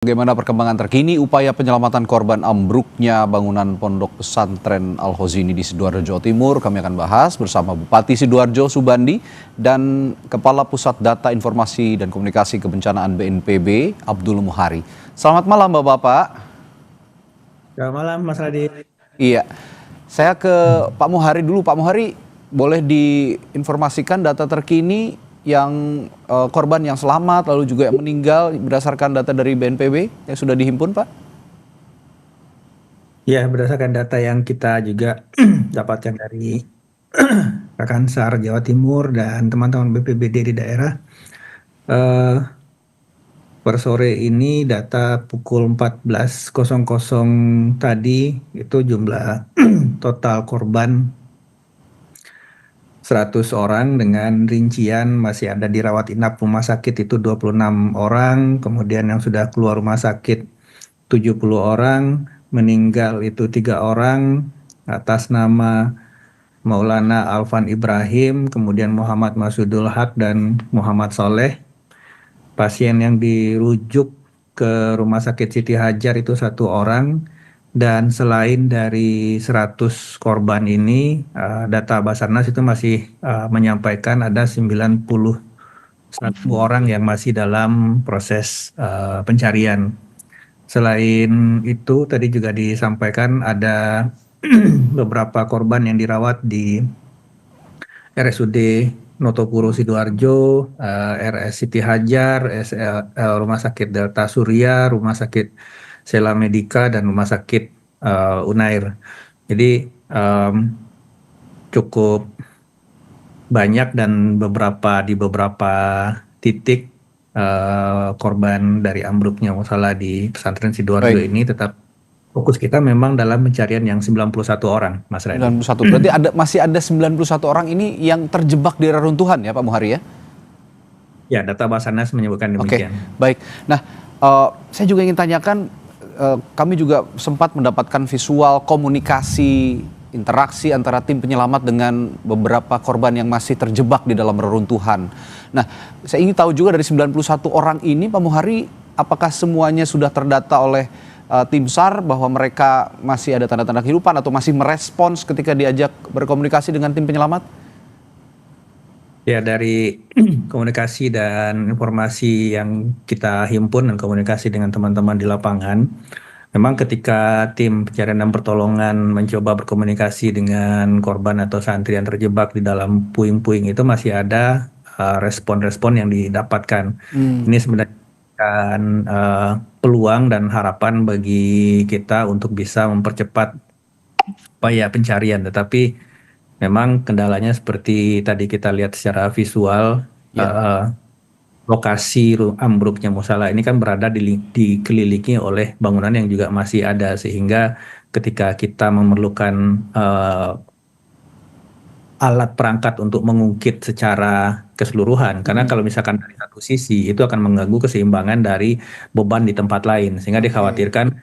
Bagaimana perkembangan terkini upaya penyelamatan korban ambruknya bangunan Pondok Pesantren Al-Khozini di Sidoarjo, Jawa Timur? Kami akan bahas bersama Bupati Sidoarjo Subandi dan Kepala Pusat Data Informasi dan Komunikasi Kebencanaan BNPB Abdul Muhari. Selamat malam Bapak-Bapak. Selamat malam Mas Radit. Iya, saya ke Pak Muhari dulu. Pak Muhari, boleh diinformasikan data terkini yang korban yang selamat lalu juga yang meninggal berdasarkan data dari BNPB yang sudah dihimpun, Pak? Ya, berdasarkan data yang kita juga dapatkan dari Kakansar Jawa Timur dan teman-teman BPBD di daerah, eh, per sore ini data pukul 14.00 tadi itu jumlah total korban 100 orang dengan rincian masih ada dirawat inap rumah sakit itu 26 orang, kemudian yang sudah keluar rumah sakit 70 orang, meninggal itu 3 orang atas nama Maulana Alvan Ibrahim, kemudian Muhammad Masudul Haq dan Muhammad Soleh. Pasien yang dirujuk ke Rumah Sakit Siti Hajar itu 1 orang. Dan selain dari 100 korban ini, data Basarnas itu masih menyampaikan ada 91 orang yang masih dalam proses pencarian. Selain itu, tadi juga disampaikan ada beberapa korban yang dirawat di RSUD Notopuro Sidoarjo, RS Siti Hajar, Rumah Sakit Delta Surya, Rumah Sakit Sela Medika, dan Rumah Sakit Unair. Jadi cukup banyak dan di beberapa titik korban dari ambruknya musola di pesantren Sidoarjo ini tetap fokus kita memang dalam pencarian yang 91 orang, Mas Radit. 91, berarti masih ada 91 orang ini yang terjebak di reruntuhan ya Pak Muhari ya? Ya, data Basarnas menyebutkan demikian. Oke, baik. Nah, saya juga ingin tanyakan, kami juga sempat mendapatkan visual komunikasi interaksi antara tim penyelamat dengan beberapa korban yang masih terjebak di dalam reruntuhan. Nah, saya ingin tahu juga dari 91 orang ini Pak Muhari, apakah semuanya sudah terdata oleh tim SAR bahwa mereka masih ada tanda-tanda kehidupan atau masih merespons ketika diajak berkomunikasi dengan tim penyelamat? Ya, dari komunikasi dan informasi yang kita himpun dan komunikasi dengan teman-teman di lapangan, memang ketika tim pencarian dan pertolongan mencoba berkomunikasi dengan korban atau santri yang terjebak di dalam puing-puing itu masih ada respon-respon yang didapatkan. Ini sebenarnya kan peluang dan harapan bagi kita untuk bisa mempercepat upaya pencarian, tetapi memang kendalanya seperti tadi kita lihat secara visual, lokasi ambruknya musola ini kan berada dikelilingi oleh bangunan yang juga masih ada, sehingga ketika kita memerlukan alat perangkat untuk mengungkit secara keseluruhan, karena kalau misalkan dari satu sisi itu akan mengganggu keseimbangan dari beban di tempat lain, sehingga dikhawatirkan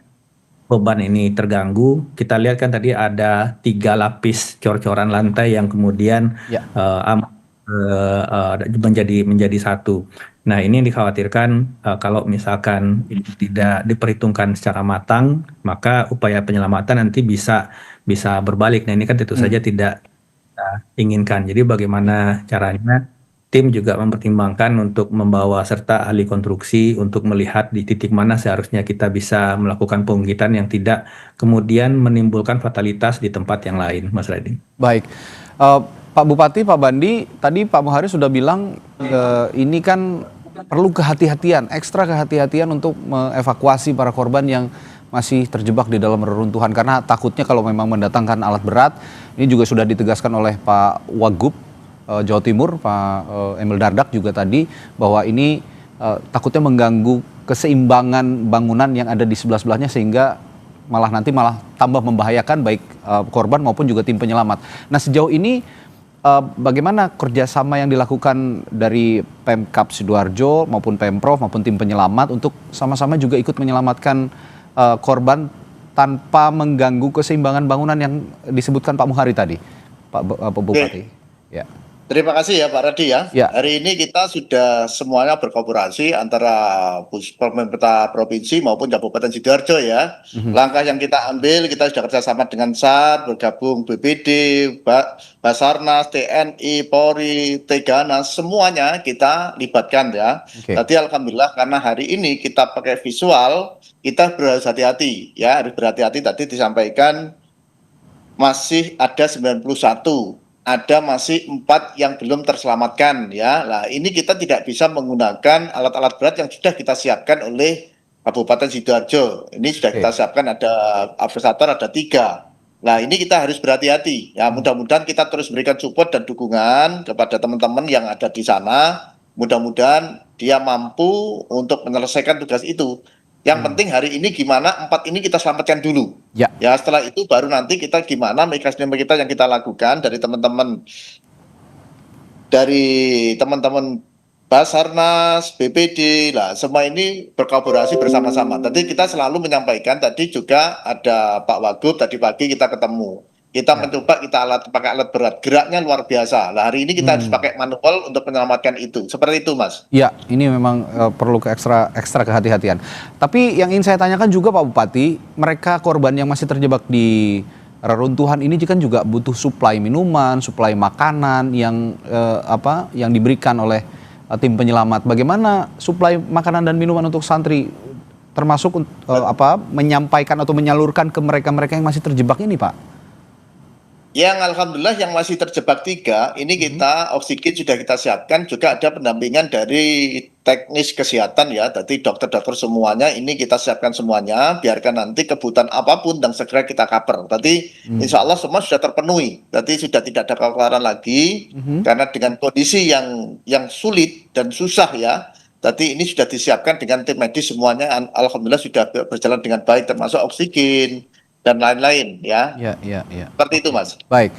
beban ini terganggu. Kita lihat kan tadi ada 3 lapis cor-coran lantai yang kemudian menjadi satu. Nah, ini dikhawatirkan kalau misalkan ini tidak diperhitungkan secara matang, maka upaya penyelamatan nanti bisa berbalik. Nah, ini kan tentu saja tidak kita inginkan. Jadi bagaimana caranya? Tim juga mempertimbangkan untuk membawa serta ahli konstruksi untuk melihat di titik mana seharusnya kita bisa melakukan pengungkitan yang tidak kemudian menimbulkan fatalitas di tempat yang lain, Mas Radit. Baik, Pak Bupati, Pak Bandi, tadi Pak Muhari sudah bilang ini kan perlu kehati-hatian, ekstra kehati-hatian untuk mengevakuasi para korban yang masih terjebak di dalam reruntuhan, karena takutnya kalau memang mendatangkan alat berat, ini juga sudah ditegaskan oleh Pak Wagub Jawa Timur, Pak Emil Dardak juga tadi, bahwa ini takutnya mengganggu keseimbangan bangunan yang ada di sebelah-sebelahnya, sehingga malah tambah membahayakan baik korban maupun juga tim penyelamat. Nah, sejauh ini bagaimana kerjasama yang dilakukan dari Pemkab Sidoarjo maupun Pemprov maupun tim penyelamat untuk sama-sama juga ikut menyelamatkan korban tanpa mengganggu keseimbangan bangunan yang disebutkan Pak Muhari tadi, Pak Bupati? Ya. Terima kasih ya Pak Radi ya. Ya. Hari ini kita sudah semuanya berkolaborasi antara pemerintah provinsi maupun Kabupaten Sidoarjo ya. Langkah yang kita ambil, kita sudah kerjasama dengan SAR, bergabung BPD, Basarnas, TNI, Polri, Teganas, semuanya kita libatkan ya. Oke. Tadi alhamdulillah karena hari ini kita pakai visual, kita harus hati-hati ya, harus berhati-hati. Tadi disampaikan masih ada 91, ada masih 4 yang belum terselamatkan ya. Nah, ini kita tidak bisa menggunakan alat-alat berat yang sudah kita siapkan oleh Kabupaten Sidoarjo. Ini sudah kita siapkan, ada apresator ada 3. Nah, ini kita harus berhati-hati. Ya, mudah-mudahan kita terus berikan support dan dukungan kepada teman-teman yang ada di sana. Mudah-mudahan dia mampu untuk menyelesaikan tugas itu. Yang penting hari ini gimana 4 ini kita selamatkan dulu. Ya. Ya, setelah itu baru nanti kita gimana mekanisme kita yang kita lakukan dari teman-teman Basarnas, BPD, lah semua ini berkolaborasi bersama-sama. Tadi kita selalu menyampaikan, tadi juga ada Pak Wagub, tadi pagi kita ketemu. Kita mencoba pakai alat berat, geraknya luar biasa. Nah, hari ini kita harus pakai manual untuk menyelamatkan itu. Seperti itu, Mas. Ya, ini memang perlu ekstra kehati-hatian. Tapi yang ingin saya tanyakan juga Pak Bupati, mereka korban yang masih terjebak di reruntuhan ini kan juga butuh suplai minuman, suplai makanan yang yang diberikan oleh tim penyelamat. Bagaimana suplai makanan dan minuman untuk santri, termasuk menyampaikan atau menyalurkan ke mereka-mereka yang masih terjebak ini, Pak? Yang alhamdulillah yang masih terjebak 3, ini kita oksigen sudah kita siapkan, juga ada pendampingan dari teknis kesehatan ya, tadi dokter-dokter semuanya, ini kita siapkan semuanya, biarkan nanti kebutuhan apapun dan segera kita cover. Tadi insya Allah semua sudah terpenuhi, tadi sudah tidak ada kekurangan lagi, karena dengan kondisi yang sulit dan susah ya, tadi ini sudah disiapkan dengan tim medis semuanya, alhamdulillah sudah berjalan dengan baik, termasuk oksigen dan lain-lain ya. Ya. Seperti itu, Mas. Baik.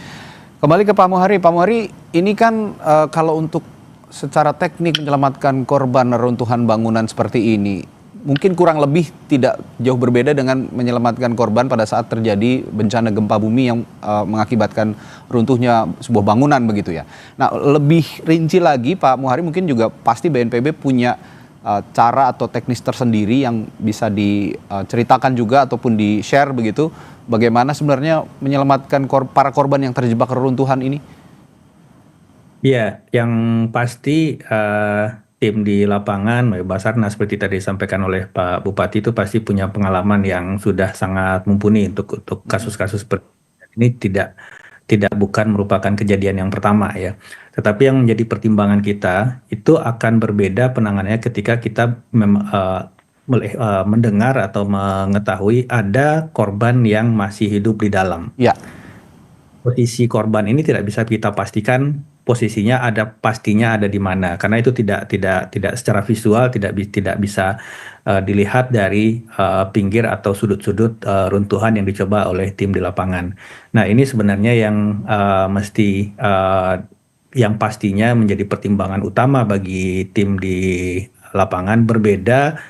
Kembali ke Pak Muhari. Pak Muhari, ini kan kalau untuk secara teknik menyelamatkan korban reruntuhan bangunan seperti ini, mungkin kurang lebih tidak jauh berbeda dengan menyelamatkan korban pada saat terjadi bencana gempa bumi yang mengakibatkan runtuhnya sebuah bangunan begitu ya. Nah, lebih rinci lagi Pak Muhari, mungkin juga pasti BNPB punya cara atau teknis tersendiri yang bisa diceritakan juga ataupun di-share begitu, bagaimana sebenarnya menyelamatkan para korban yang terjebak reruntuhan ini? Ya, yang pasti tim di lapangan, Basarnas seperti tadi disampaikan oleh Pak Bupati itu pasti punya pengalaman yang sudah sangat mumpuni untuk kasus-kasus seperti ini. Bukan merupakan kejadian yang pertama ya. Tetapi yang menjadi pertimbangan kita itu akan berbeda penanganannya ketika kita mendengar atau mengetahui ada korban yang masih hidup di dalam. Ya. Posisi korban ini tidak bisa kita pastikan posisinya pastinya ada di mana, karena itu tidak secara visual tidak bisa dilihat dari pinggir atau sudut-sudut runtuhan yang dicoba oleh tim di lapangan. Nah, ini sebenarnya yang yang pastinya menjadi pertimbangan utama bagi tim di lapangan, berbeda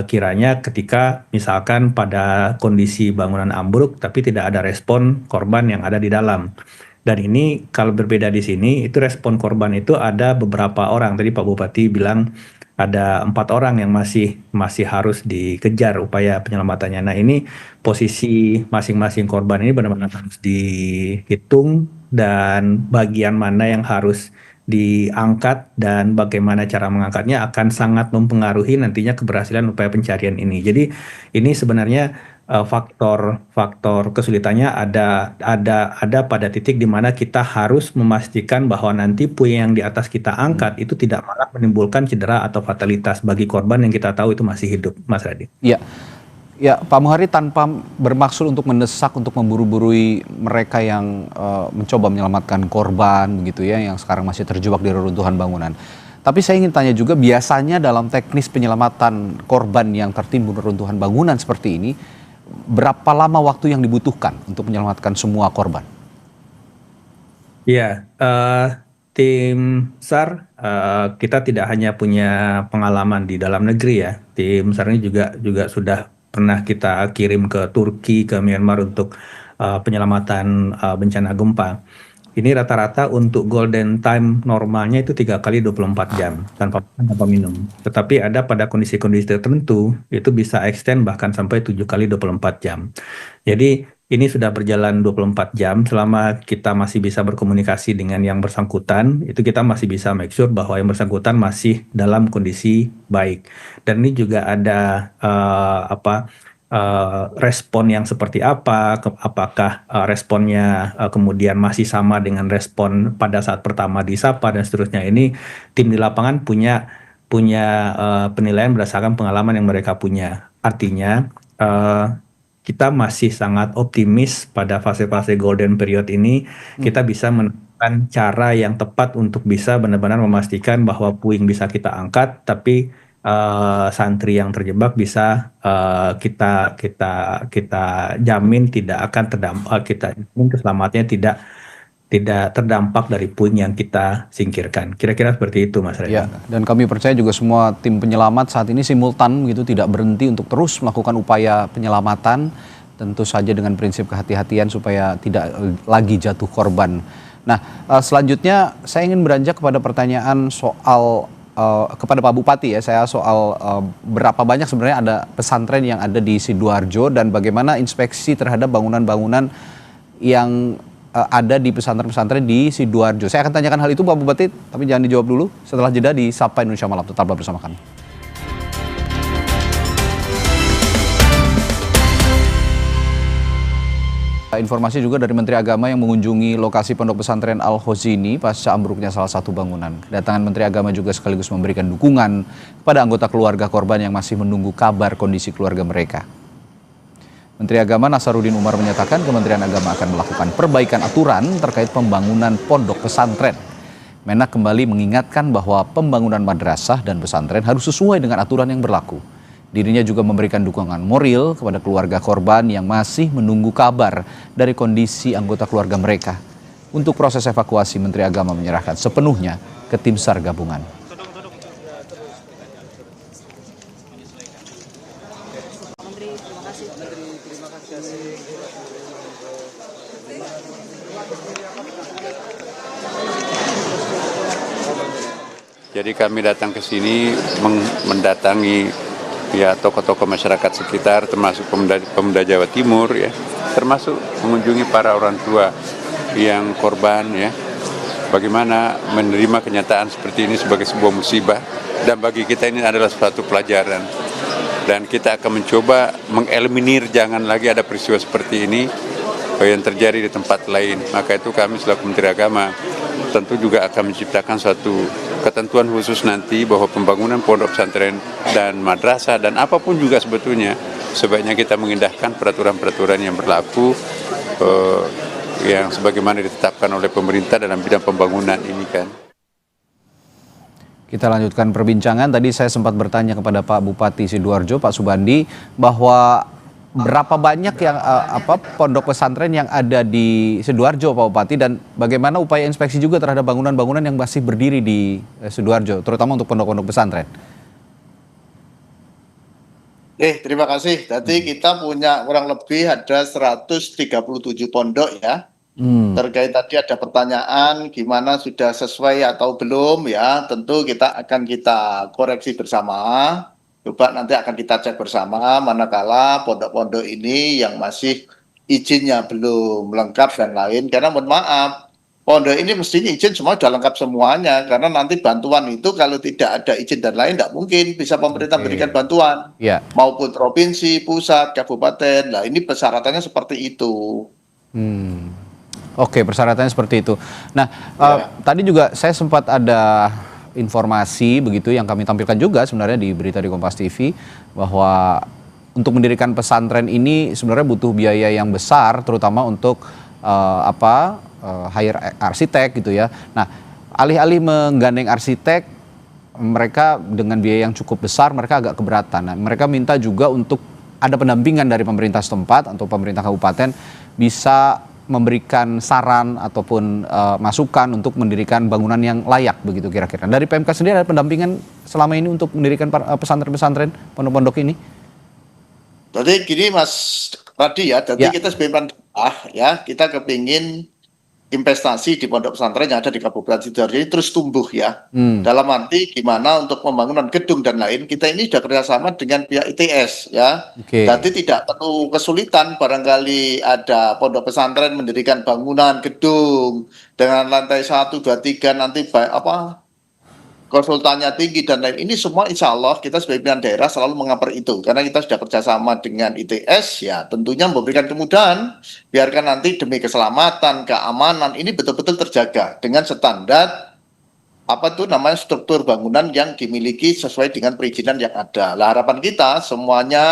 kiranya ketika misalkan pada kondisi bangunan ambruk tapi tidak ada respon korban yang ada di dalam. Dan ini kalau berbeda di sini, itu respon korban itu ada beberapa orang. Tadi Pak Bupati bilang ada 4 orang yang masih harus dikejar upaya penyelamatannya. Nah, ini posisi masing-masing korban ini benar-benar harus dihitung, dan bagian mana yang harus diangkat dan bagaimana cara mengangkatnya akan sangat mempengaruhi nantinya keberhasilan upaya pencarian ini. Jadi ini sebenarnya faktor kesulitannya ada pada titik di mana kita harus memastikan bahwa nanti puing yang di atas kita angkat itu tidak malah menimbulkan cedera atau fatalitas bagi korban yang kita tahu itu masih hidup, Mas Radi. Ya, Pak Muhari, tanpa bermaksud untuk mendesak, untuk memburu-burui mereka yang mencoba menyelamatkan korban begitu ya, yang sekarang masih terjebak di reruntuhan bangunan. Tapi saya ingin tanya juga, biasanya dalam teknis penyelamatan korban yang tertimbun reruntuhan bangunan seperti ini, berapa lama waktu yang dibutuhkan untuk menyelamatkan semua korban? Ya, tim SAR kita tidak hanya punya pengalaman di dalam negeri ya. Tim SAR ini juga sudah pernah kita kirim ke Turki, ke Myanmar untuk penyelamatan bencana gempa. ini rata-rata untuk golden time normalnya itu 3 kali 24 jam tanpa makan, tanpa minum. Tetapi ada pada kondisi-kondisi tertentu itu bisa extend bahkan sampai 7 kali 24 jam. Jadi ini sudah berjalan 24 jam, selama kita masih bisa berkomunikasi dengan yang bersangkutan, itu kita masih bisa make sure bahwa yang bersangkutan masih dalam kondisi baik. Dan ini juga ada respon yang seperti apa, apakah responnya kemudian masih sama dengan respon pada saat pertama disapa dan seterusnya. Ini tim di lapangan punya penilaian berdasarkan pengalaman yang mereka punya. Artinya kita masih sangat optimis pada fase-fase golden period ini kita bisa menemukan cara yang tepat untuk bisa benar-benar memastikan bahwa puing bisa kita angkat, tapi santri yang terjebak bisa kita jamin tidak akan terdampak, kita jamin keselamatannya tidak terdampak dari puing yang kita singkirkan. Kira-kira seperti itu, Mas Reza. Ya, dan kami percaya juga semua tim penyelamat saat ini simultan gitu, tidak berhenti untuk terus melakukan upaya penyelamatan, tentu saja dengan prinsip kehati-hatian supaya tidak lagi jatuh korban. Nah, selanjutnya saya ingin beranjak kepada pertanyaan soal kepada Pak Bupati ya, saya soal berapa banyak sebenarnya ada pesantren yang ada di Sidoarjo dan bagaimana inspeksi terhadap bangunan-bangunan yang ada di pesantren-pesantren di Sidoarjo. Saya akan tanyakan hal itu Pak Bupati, tapi jangan dijawab dulu. Setelah jeda di Sapa Indonesia Malam, tetaplah bersama kami. Informasi juga dari Menteri Agama yang mengunjungi lokasi Pondok Pesantren Al-Khozini pasca ambruknya salah satu bangunan. Kedatangan Menteri Agama juga sekaligus memberikan dukungan kepada anggota keluarga korban yang masih menunggu kabar kondisi keluarga mereka. Menteri Agama Nasaruddin Umar menyatakan Kementerian Agama akan melakukan perbaikan aturan terkait pembangunan pondok pesantren. Menak kembali mengingatkan bahwa pembangunan madrasah dan pesantren harus sesuai dengan aturan yang berlaku. Dirinya juga memberikan dukungan moral kepada keluarga korban yang masih menunggu kabar dari kondisi anggota keluarga mereka. Untuk proses evakuasi, Menteri Agama menyerahkan sepenuhnya ke tim SAR gabungan. Jadi kami datang ke sini mendatangi ya tokoh-tokoh masyarakat sekitar, termasuk pemuda Jawa Timur ya, termasuk mengunjungi para orang tua yang korban ya. Bagaimana menerima kenyataan seperti ini sebagai sebuah musibah, dan bagi kita ini adalah suatu pelajaran. Dan kita akan mencoba mengeliminir jangan lagi ada peristiwa seperti ini yang terjadi di tempat lain. Maka itu kami selaku Menteri Agama tentu juga akan menciptakan suatu ketentuan khusus nanti bahwa pembangunan pondok pesantren dan madrasah dan apapun juga sebetulnya sebaiknya kita mengindahkan peraturan-peraturan yang berlaku yang sebagaimana ditetapkan oleh pemerintah dalam bidang pembangunan ini kan. Kita lanjutkan perbincangan. Tadi saya sempat bertanya kepada Pak Bupati Sidoarjo, Pak Subandi, bahwa berapa banyak yang pondok pesantren yang ada di Sidoarjo, Pak Bupati, dan bagaimana upaya inspeksi juga terhadap bangunan-bangunan yang masih berdiri di Sidoarjo, terutama untuk pondok-pondok pesantren. Terima kasih. Tadi kita punya kurang lebih ada 137 pondok ya. Terkait tadi ada pertanyaan gimana sudah sesuai atau belum ya, tentu kita koreksi bersama. Coba nanti akan kita cek bersama manakala pondok-pondok ini yang masih izinnya belum lengkap dan lain. Karena mohon maaf, pondok ini mestinya izin semua sudah lengkap semuanya. Karena nanti bantuan itu kalau tidak ada izin dan lain tidak mungkin bisa pemerintah berikan bantuan. Maupun provinsi, pusat, kabupaten. Nah ini persyaratannya seperti itu. Oke, persyaratannya seperti itu. Nah, tadi juga saya sempat ada informasi begitu yang kami tampilkan juga sebenarnya di berita di Kompas TV bahwa untuk mendirikan pesantren ini sebenarnya butuh biaya yang besar, terutama untuk hire arsitek gitu ya. Nah, alih-alih menggandeng arsitek, mereka dengan biaya yang cukup besar mereka agak keberatan. Nah, mereka minta juga untuk ada pendampingan dari pemerintah setempat atau pemerintah kabupaten bisa memberikan saran ataupun masukan untuk mendirikan bangunan yang layak begitu kira-kira. Dari PMK sendiri ada pendampingan selama ini untuk mendirikan pesantren-pesantren pondok-pondok ini? Jadi gini Mas Radi ya, jadi kita sebagai pemerintah ya, kita kepingin investasi di pondok pesantren yang ada di Kabupaten Sidoarjo ini terus tumbuh ya. Dalam arti gimana untuk pembangunan gedung dan lain, kita ini sudah kerjasama dengan pihak ITS ya. Oke. Jadi tidak perlu kesulitan barangkali ada pondok pesantren mendirikan bangunan gedung dengan lantai 1, 2, 3 nanti konsultannya tinggi dan lain, ini semua insya Allah kita sebagai pimpinan daerah selalu mengupper itu karena kita sudah kerjasama dengan ITS ya, tentunya memberikan kemudahan biarkan nanti demi keselamatan, keamanan ini betul-betul terjaga dengan standar struktur bangunan yang dimiliki sesuai dengan perizinan yang ada. Lah harapan kita semuanya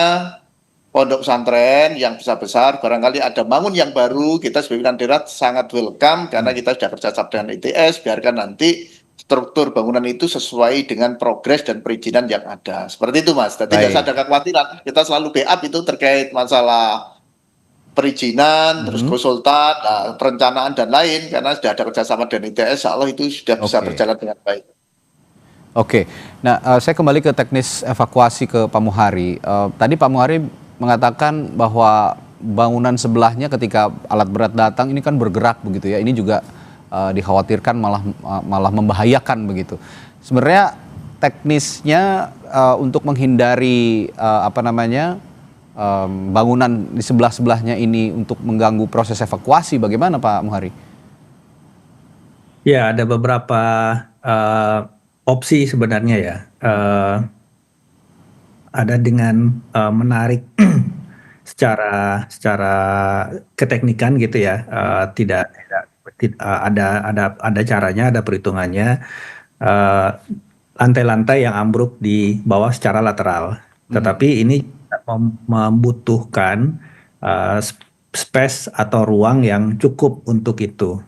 pondok pesantren yang besar-besar barangkali ada bangun yang baru, kita sebagai pimpinan daerah sangat welcome karena kita sudah kerjasama dengan ITS, biarkan nanti struktur bangunan itu sesuai dengan progres dan perizinan yang ada. Seperti itu Mas. Jadi tidak ada kekhawatiran. Kita selalu backup itu terkait masalah perizinan, terus konsultan, perencanaan dan lain karena sudah ada kerjasama dengan ITS, insya Allah itu sudah bisa berjalan dengan baik. Oke, nah saya kembali ke teknis evakuasi ke Pak Muhari. Tadi Pak Muhari mengatakan bahwa bangunan sebelahnya ketika alat berat datang ini kan bergerak begitu ya. Ini juga dikhawatirkan malah membahayakan begitu. Sebenarnya teknisnya untuk menghindari bangunan di sebelah-sebelahnya ini untuk mengganggu proses evakuasi bagaimana Pak Muhari? Ya, ada beberapa opsi sebenarnya ya. Ada dengan menarik secara keteknikan gitu ya, ada caranya, ada perhitungannya. Lantai-lantai yang ambruk di bawah secara lateral, tetapi ini membutuhkan space atau ruang yang cukup untuk itu.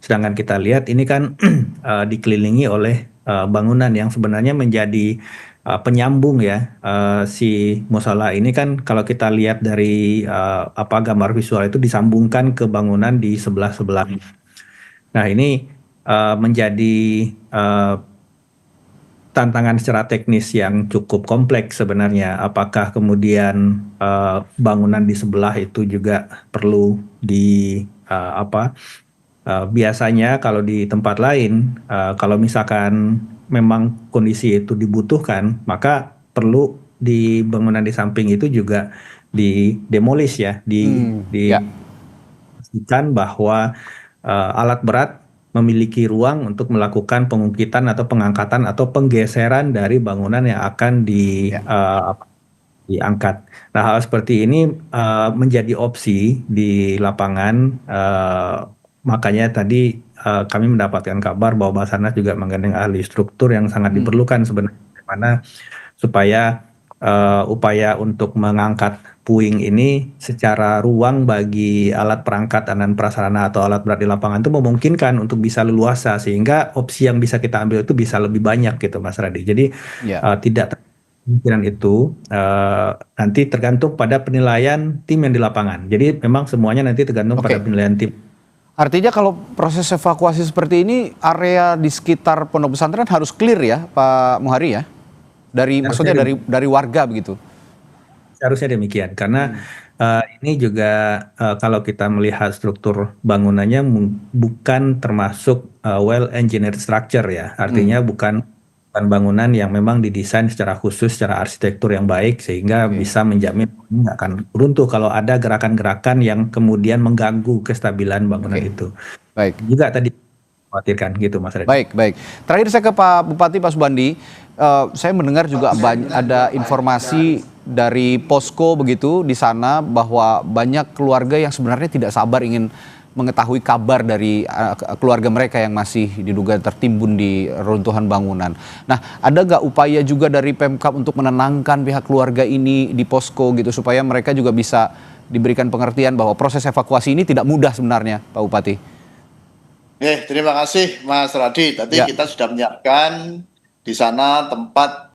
Sedangkan kita lihat ini kan dikelilingi oleh bangunan yang sebenarnya menjadi penyambung ya. Si musola ini kan kalau kita lihat dari gambar visual itu disambungkan ke bangunan di sebelah-sebelahnya. Nah ini menjadi tantangan secara teknis yang cukup kompleks sebenarnya. Apakah kemudian bangunan di sebelah itu juga perlu biasanya kalau di tempat lain, kalau misalkan memang kondisi itu dibutuhkan, maka perlu di bangunan di samping itu juga didemolish ya, pastikan bahwa alat berat memiliki ruang untuk melakukan pengungkitan atau pengangkatan atau penggeseran dari bangunan yang akan diangkat. Nah, hal seperti ini menjadi opsi di lapangan. Makanya tadi kami mendapatkan kabar bahwa Basarnas juga menggandeng ahli struktur yang sangat diperlukan sebenarnya, supaya upaya untuk mengangkat puing ini secara ruang bagi alat perangkat dan prasarana atau alat berat di lapangan itu memungkinkan untuk bisa leluasa, sehingga opsi yang bisa kita ambil itu bisa lebih banyak gitu Mas Radi. Jadi tidak kemungkinan itu nanti tergantung pada penilaian tim yang di lapangan. Jadi memang semuanya nanti tergantung pada penilaian tim. Artinya kalau proses evakuasi seperti ini, area di sekitar pondok pesantren harus clear ya Pak Muhari ya? Maksudnya dari warga begitu? Seharusnya demikian, karena ini juga kalau kita melihat struktur bangunannya bukan termasuk well engineered structure ya, artinya bukan bangunan yang memang didesain secara khusus, secara arsitektur yang baik sehingga bisa menjamin nggak akan runtuh kalau ada gerakan-gerakan yang kemudian mengganggu kestabilan bangunan itu. Baik. Juga tadi khawatirkan gitu Mas Redi. Baik. Terakhir saya ke Pak Bupati, Pak Subandi. Saya mendengar juga ada informasi dari posko begitu di sana bahwa banyak keluarga yang sebenarnya tidak sabar ingin mengetahui kabar dari keluarga mereka yang masih diduga tertimbun di runtuhan bangunan. Nah, ada nggak upaya juga dari Pemkab untuk menenangkan pihak keluarga ini di posko gitu supaya mereka juga bisa diberikan pengertian bahwa proses evakuasi ini tidak mudah sebenarnya, Pak Bupati? Terima kasih Mas Radi. Tadi kita sudah menyiapkan di sana tempat